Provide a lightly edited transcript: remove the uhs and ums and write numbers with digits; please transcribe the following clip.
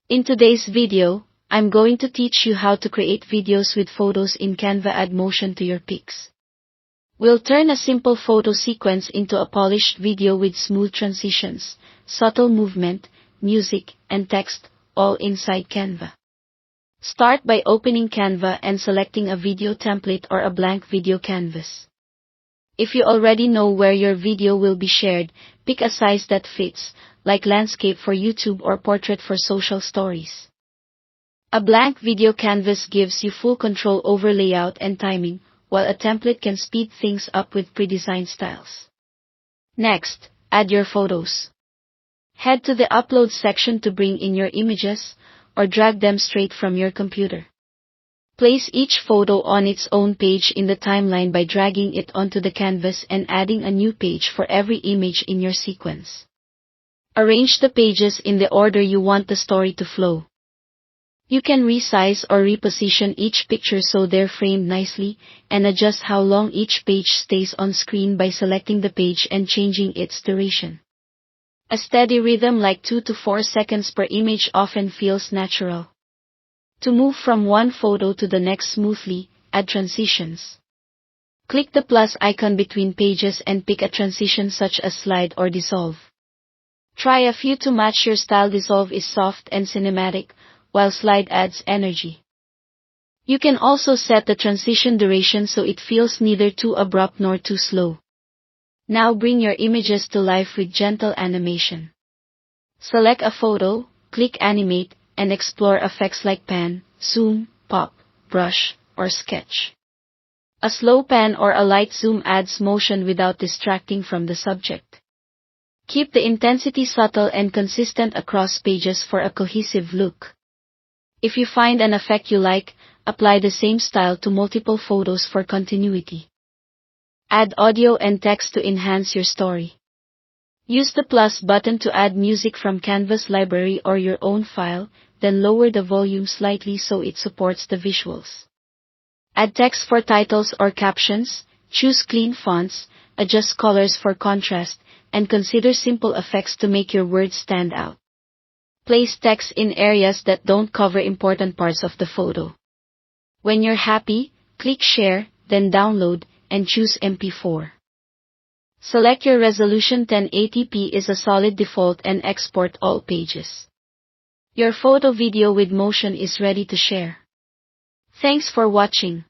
In today's video, I'm going to teach you how to create videos with photos in Canva. Add motion to your pics. We'll turn a simple photo sequence into a polished video with smooth transitions, subtle movement, music, and text, all inside Canva. Start by opening Canva and selecting a video template or a blank video canvas. If you already know where your video will be shared, pick a size that fits, like landscape for YouTube or portrait for social stories. A blank video canvas gives you full control over layout and timing, while a template can speed things up with pre-designed styles. Next, add your photos. Head to the Upload section to bring in your images, or drag them straight from your computer. Place each photo on its own page in the timeline by dragging it onto the canvas and adding a new page for every image in your sequence. Arrange the pages in the order you want the story to flow. You can resize or reposition each picture so they're framed nicely, and adjust how long each page stays on screen by selecting the page and changing its duration. A steady rhythm like 2 to 4 seconds per image often feels natural. To move from one photo to the next smoothly, add transitions. Click the plus icon between pages and pick a transition such as slide or dissolve. Try a few to match your style. Dissolve is soft and cinematic, while slide adds energy. You can also set the transition duration so it feels neither too abrupt nor too slow. Now bring your images to life with gentle animation. Select a photo, click Animate, and explore effects like pan, zoom, pop, brush, or sketch. A slow pan or a light zoom adds motion without distracting from the subject. Keep the intensity subtle and consistent across pages for a cohesive look. If you find an effect you like, apply the same style to multiple photos for continuity. Add audio and text to enhance your story. Use the plus button to add music from Canva's library or your own file, then lower the volume slightly so it supports the visuals. Add text for titles or captions, choose clean fonts, adjust colors for contrast, and consider simple effects to make your words stand out. Place text in areas that don't cover important parts of the photo. When you're happy, click Share, then Download, and choose MP4. Select your resolution. 1080p is a solid default and export all pages. Your photo video with motion is ready to share. Thanks for watching.